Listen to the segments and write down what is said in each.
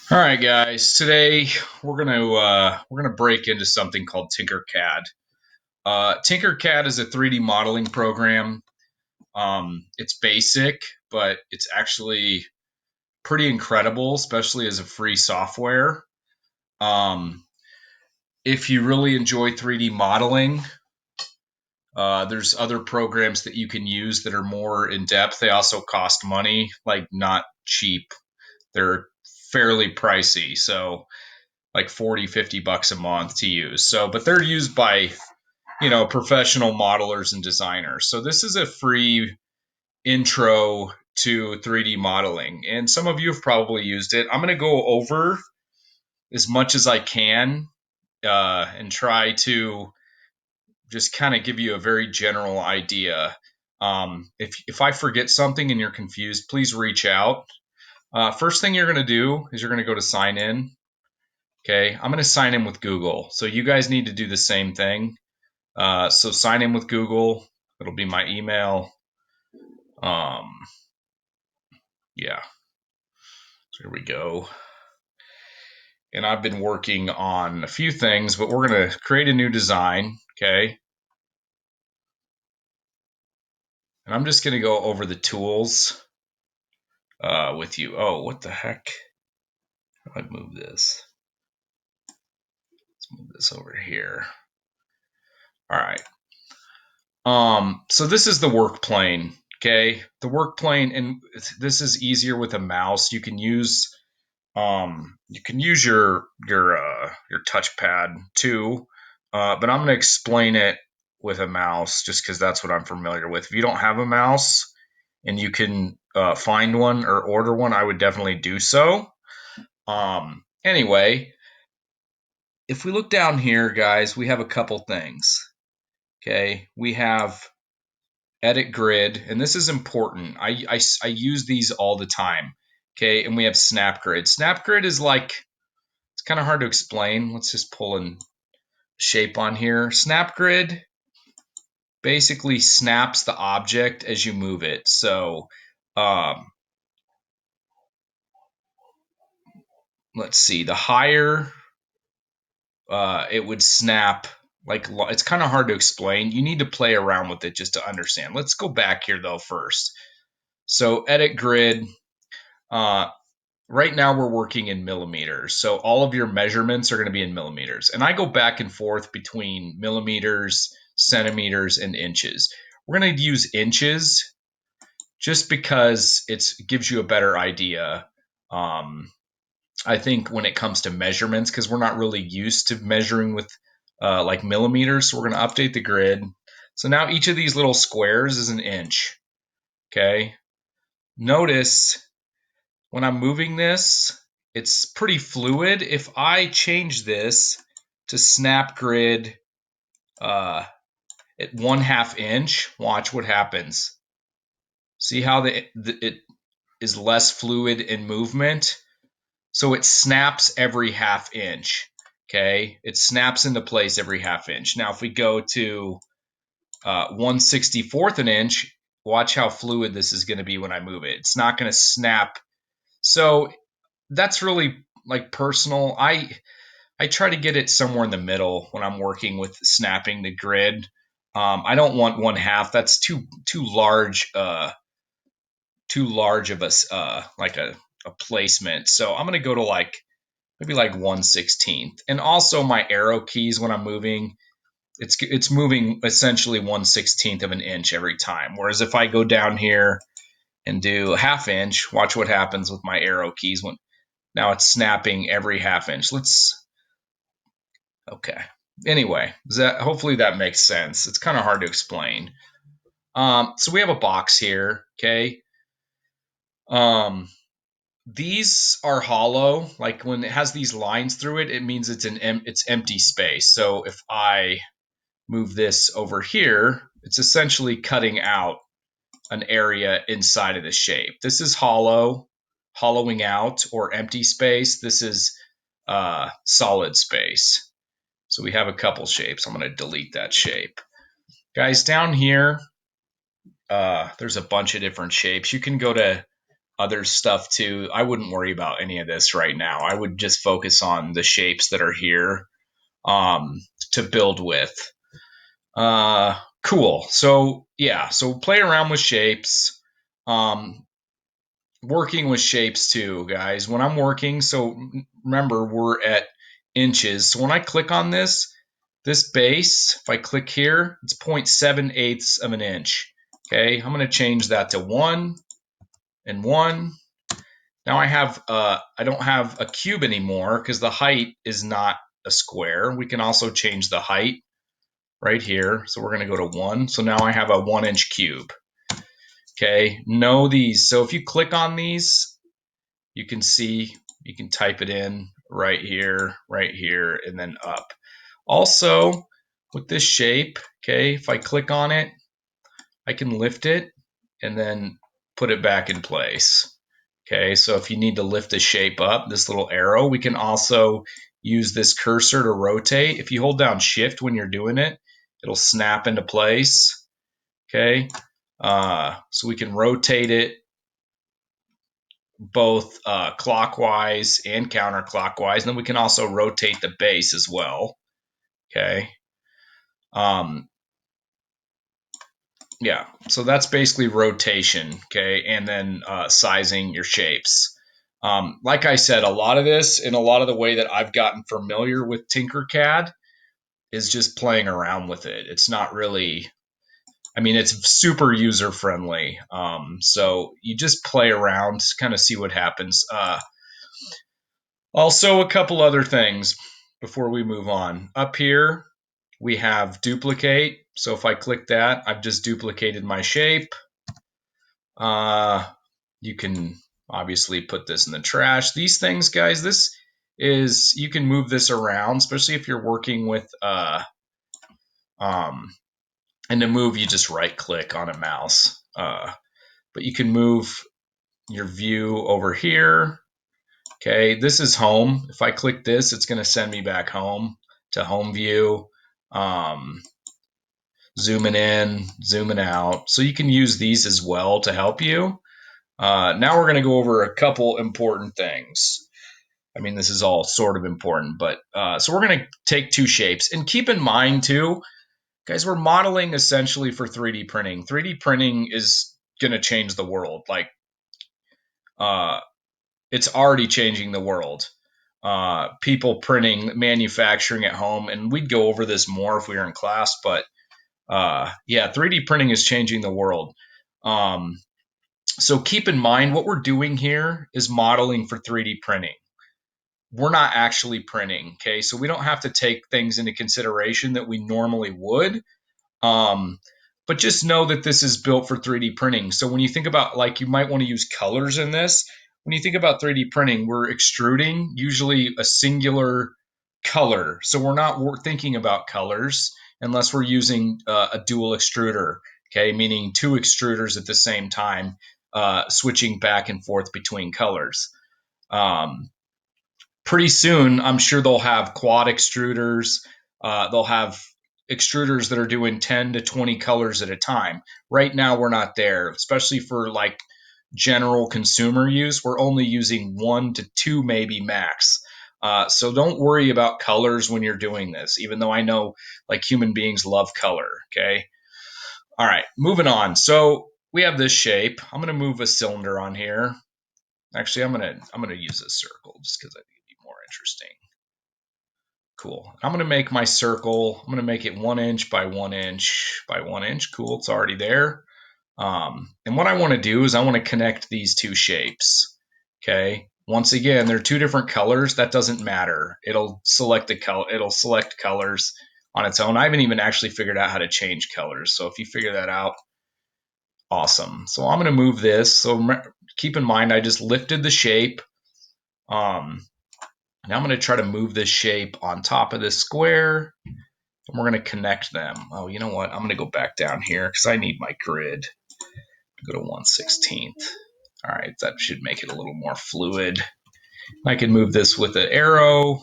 All right, guys. Today we're gonna break into something called Tinkercad. Tinkercad is a 3D modeling program. It's basic, but it's actually pretty incredible, especially as a free software. Um, if you really enjoy 3D modeling, there's other programs that you can use that are more in depth. They also cost money, like not cheap. They're fairly pricey. So like 40, $50 a month to use. So, but they're used by, professional modelers and designers. So this is a free intro to 3D modeling. And some of you have probably used it. I'm going to go over as much as I can and try to just kind of give you a very general idea. If I forget something and you're confused, please reach out. First thing you're going to do is you're going to go to sign in. Okay, I'm going to sign in with Google. So you guys need to do the same thing. So sign in with Google. It'll be my email. Um, yeah, so here we go. And I've been working on a few things, but we're going to create a new design. Okay. And I'm just going to go over the tools with you. Oh, what the heck? How do I move this? Let's move this over here. All right. So this is the work plane. Okay. The work plane, and this is easier with a mouse. You can use your touchpad too, but I'm going to explain it with a mouse just because that's what I'm familiar with. If you don't have a mouse and you can find one or order one, I would definitely do so. Anyway, if we look down here, guys, we have a couple things. Okay, we have edit grid, and this is important. I use these all the time. Okay, and we have snap grid. Snap grid is like, it's kind of hard to explain. Let's just pull in shape on here. Snap grid basically snaps the object as you move it. So um, let's see, the higher it would snap, like it's kind of hard to explain. You need to play around with it just to understand. Let's go back here though first. So edit grid. Uh, right now we're working in millimeters. So all of your measurements are going to be in millimeters. And I go back and forth between millimeters, centimeters, and inches. We're going to use inches just because it gives you a better idea. I think when it comes to measurements, because we're not really used to measuring with like millimeters, so we're going to update the grid. So now each of these little squares is an inch. Okay. Notice when I'm moving this, it's pretty fluid. If I change this to snap grid at 1/2 inch, watch what happens. See how it is less fluid in movement? So it snaps every 1/2 inch. Okay, it snaps into place every 1/2 inch. Now, if we go to 1/64 an inch, watch how fluid this is going to be when I move it. It's not going to snap. So that's really like personal. I try to get it somewhere in the middle when I'm working with snapping the grid. I don't want 1/2. That's too large. Too large of a placement. So I'm gonna go to like maybe like 1/16. And also my arrow keys when I'm moving, it's moving essentially 1/16 of an inch every time. Whereas if I go down here and do 1/2 inch, watch what happens with my arrow keys when now it's snapping every 1/2 inch. Okay. Anyway, hopefully that makes sense. It's kind of hard to explain. So we have a box here. Okay. Um, these are hollow. Like when it has these lines through it, it means it's empty space. So if I move this over here, it's essentially cutting out an area inside of the shape. This is hollow, hollowing out, or empty space. This is solid space. So we have a couple shapes. I'm going to delete that shape. Guys, down here, there's a bunch of different shapes. You can go to other stuff too. I wouldn't worry about any of this right now. I would just focus on the shapes that are here um, to build with. Cool. So yeah, so play around with shapes. Um, Working with shapes too, guys. When I'm working, so remember we're at inches. So when I click on this base, if I click here, it's 0.7 of an inch. Okay, I'm going to change that to 1 and 1. Now I don't have a cube anymore because the height is not a square. We can also change the height right here. So we're going to go to 1. So now I have a 1-inch cube. Okay, know these. So if you click on these, you can see, you can type it in right here, and then up. Also, with this shape, okay, if I click on it, I can lift it and then put it back in place. Okay, so if you need to lift the shape up, this little arrow, we can also use this cursor to rotate. If you hold down shift when you're doing it, it'll snap into place. Okay, so we can rotate it both clockwise and counterclockwise. And then we can also rotate the base as well. Okay. Um, yeah, so that's basically rotation. Okay. And then sizing your shapes. Like I said, a lot of this and a lot of the way that I've gotten familiar with Tinkercad is just playing around with it. It's not really, I mean, it's super user friendly. So you just play around, kind of see what happens. Also, a couple other things before we move on. Up here, we have duplicate. So if I click that, I've just duplicated my shape. You can obviously put this in the trash. These things, guys, this is, you can move this around, especially if you're working with, and to move, you just right click on a mouse. But you can move your view over here. Okay, this is home. If I click this, it's going to send me back home to home view. Zooming in, zooming out. So you can use these as well to help you. Now we're going to go over a couple important things. I mean, this is all sort of important, but so we're going to take two shapes. And keep in mind, too, guys, we're modeling essentially for 3D printing. 3D printing is going to change the world. Like, it's already changing the world. People printing, manufacturing at home, and we'd go over this more if we were in class, but yeah, 3D printing is changing the world. So keep in mind what we're doing here is modeling for 3D printing. We're not actually printing, okay? So we don't have to take things into consideration that we normally would. Um, but just know that this is built for 3D printing. So when you think about, like, you might want to use colors in this. When you think about 3D printing, we're extruding usually a singular color. So we're not thinking about colors unless we're using a dual extruder, okay, meaning two extruders at the same time, switching back and forth between colors. Um, Pretty soon, I'm sure they'll have quad extruders. They'll have extruders that are doing 10 to 20 colors at a time. Right now, we're not there, especially for like general consumer use. We're only using 1 to 2, maybe max. So don't worry about colors when you're doing this, even though I know like human beings love color. Okay. All right, moving on. So we have this shape. I'm going to move a cylinder on here. Actually, I'm gonna use a circle just because I think it'd be more interesting. Cool. I'm gonna make my circle. I'm gonna make it 1 inch by 1 inch by 1 inch. Cool. It's already there. And what I want to do is I want to connect these two shapes. Okay. Once again, they're two different colors. That doesn't matter. It'll select the color. It'll select colors on its own. I haven't even actually figured out how to change colors. So if you figure that out, awesome. So I'm going to move this. So keep in mind, I just lifted the shape. Now I'm going to try to move this shape on top of this square, and we're going to connect them. Oh, you know what? I'm going to go back down here because I need my grid. Go to 1/16. All right, that should make it a little more fluid. I can move this with an arrow,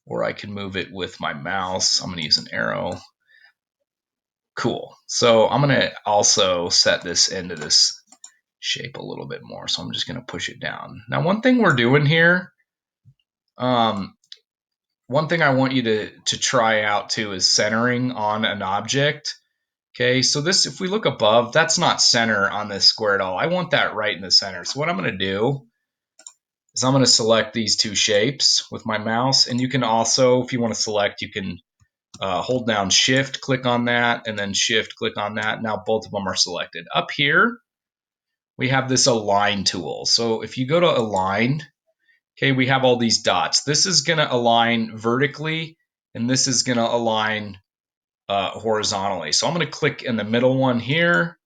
or I can move it with my mouse. I'm going to use an arrow. Cool. So I'm going to also set this into this shape a little bit more. So I'm just going to push it down. Now, one thing we're doing here, one thing I want you to try out too is centering on an object. Okay, so this, if we look above, that's not center on this square at all. I want that right in the center. So what I'm going to do is I'm going to select these two shapes with my mouse. And you can also, if you want to select, you can hold down Shift, click on that, and then Shift, click on that. Now both of them are selected. Up here, we have this Align tool. So if you go to Align, okay, we have all these dots. This is going to align vertically, and this is going to align horizontally. So I'm going to click in the middle one here,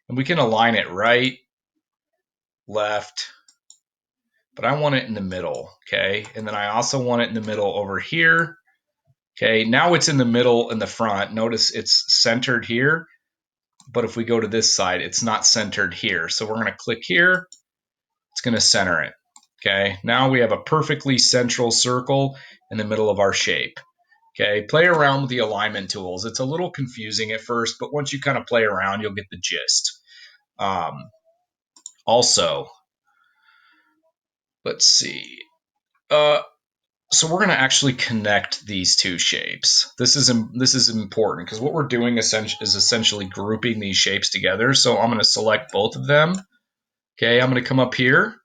and we can align it right, left, but I want it in the middle, okay? And then I also want it in the middle over here, okay? Now it's in the middle in the front. Notice it's centered here, but if we go to this side, it's not centered here. So we're going to click here. It's going to center it, okay? Now we have a perfectly central circle in the middle of our shape. Okay, play around with the alignment tools. It's a little confusing at first, but once you kind of play around, you'll get the gist. Also, let's see. So we're going to actually connect these two shapes. This is important because what we're doing is essentially grouping these shapes together. So I'm going to select both of them. Okay, I'm going to come up here,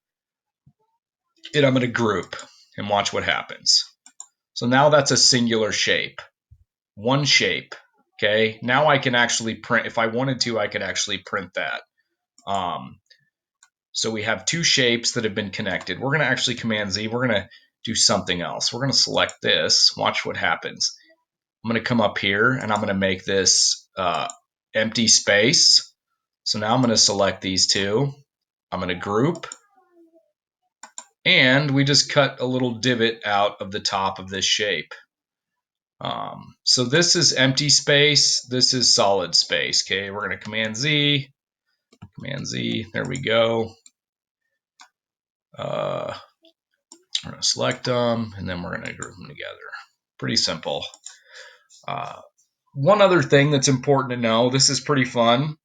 and I'm going to group and watch what happens. So now that's a singular shape. One shape. Okay, now I can actually print. If I wanted to, I could actually print that. So we have two shapes that have been connected. We're going to actually Command Z. We're going to do something else. We're going to select this. Watch what happens. I'm going to come up here, and I'm going to make this empty space. So now I'm going to select these two. I'm going to group. And we just cut a little divot out of the top of this shape. So this is empty space. This is solid space. Okay, we're going to Command Z. Command Z. There we go. We're going to select them, and then we're going to group them together. Pretty simple. One other thing that's important to know, this is pretty fun.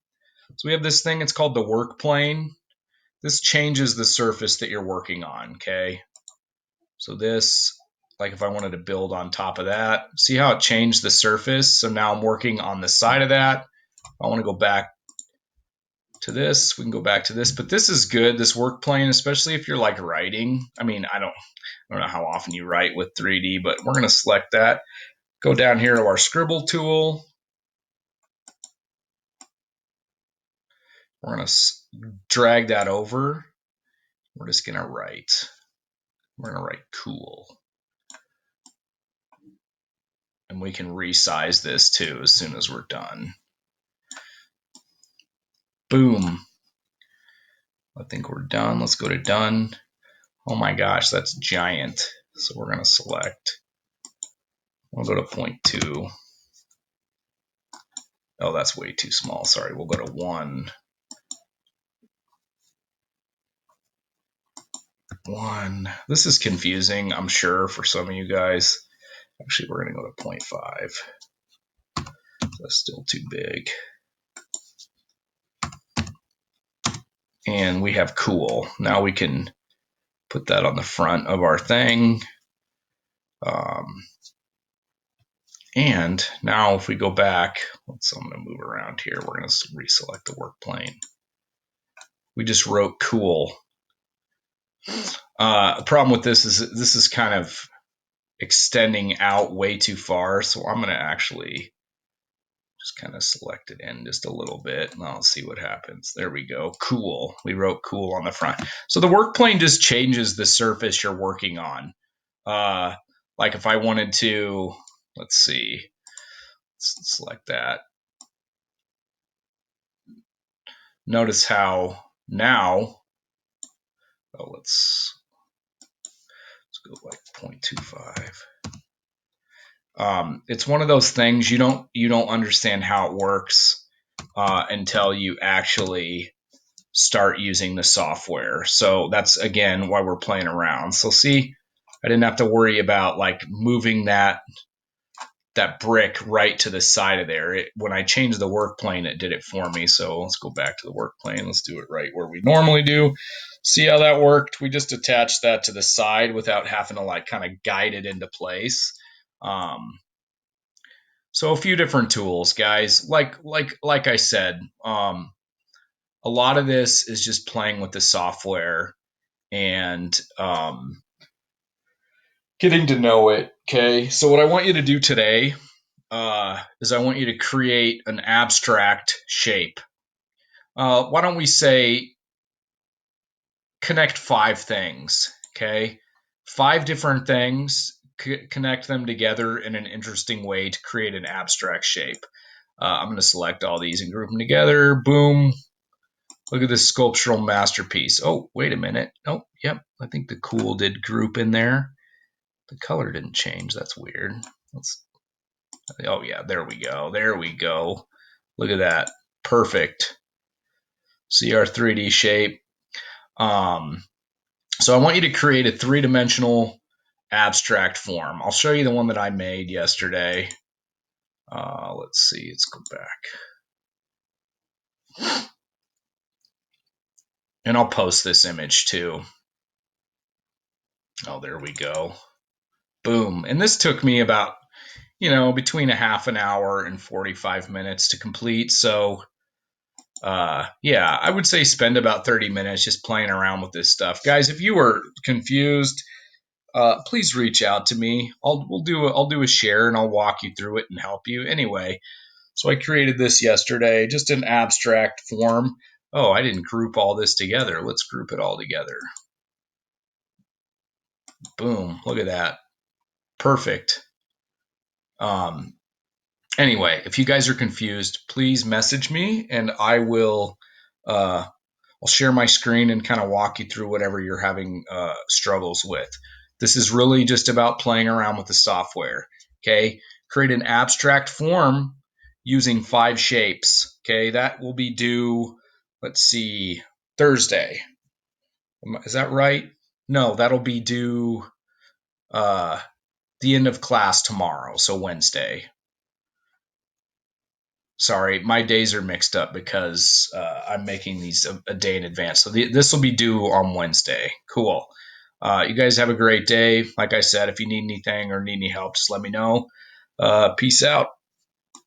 So we have this thing, it's called the Workplane. This changes the surface that you're working on, okay? So this, like if I wanted to build on top of that, see how it changed the surface? So now I'm working on the side of that. I want to go back to this. We can go back to this, but this is good, this Workplane, especially if you're like writing. I mean, I don't know how often you write with 3D, but we're going to select that. Go down here to our scribble tool. We're going to drag that over. We're just going to write. We're going to write cool. And we can resize this too as soon as we're done. Boom. I think we're done. Let's go to done. Oh my gosh, that's giant. So we're going to select. We'll go to 0.2. Oh, that's way too small. Sorry, we'll go to 1. 1. This is confusing, I'm sure, for some of you guys. Actually, we're going to go to 0.5. That's still too big. And we have cool. Now we can put that on the front of our thing. And now if we go back, I'm going to move around here. We're going to reselect the work plane. We just wrote cool. The problem with this is kind of extending out way too far. So I'm going to actually just kind of select it in just a little bit, and I'll see what happens. There we go. Cool. We wrote cool on the front. So the work plane just changes the surface you're working on. Like if I wanted to, let's see, let's select that. Notice how now, let's go like 0.25. It's one of those things you don't understand how it works until you actually start using the software. So that's again why we're playing around. So see, I didn't have to worry about like moving that that brick right to the side of there. When I changed the work plane, it did it for me. So let's go back to the work plane. Let's do it right where we normally do. See how that worked? We just attached that to the side without having to like kind of guide it into place. So a few different tools, guys. Like I said, a lot of this is just playing with the software and getting to know it. Okay. So what I want you to do today is I want you to create an abstract shape. Why don't we say connect 5 things? Okay. 5 different things, connect them together in an interesting way to create an abstract shape. I'm going to select all these and group them together. Boom. Look at this sculptural masterpiece. Oh, wait a minute. Oh, yep. I think the cool did group in there. The color didn't change. That's weird. Oh, yeah. There we go. There we go. Look at that. Perfect. See our 3D shape. So I want you to create a 3-dimensional abstract form. I'll show you the one that I made yesterday. Let's see. Let's go back. And I'll post this image too. Oh, there we go. Boom. And this took me about, between a half an hour and 45 minutes to complete. So, yeah, I would say spend about 30 minutes just playing around with this stuff. Guys, if you were confused, please reach out to me. I'll do a share and I'll walk you through it and help you. Anyway, so I created this yesterday, just an abstract form. Oh, I didn't group all this together. Let's group it all together. Boom. Look at that. Perfect. Anyway, if you guys are confused, please message me and I'll share my screen and kind of walk you through whatever you're having struggles with. This is really just about playing around with the software. Okay. Create an abstract form using 5 shapes. Okay. That will be due, let's see, Thursday. Is that right? No, that'll be due the end of class tomorrow. So Wednesday. Sorry, my days are mixed up because I'm making these a day in advance. So this will be due on Wednesday. Cool. You guys have a great day. Like I said, if you need anything or need any help, just let me know. Peace out.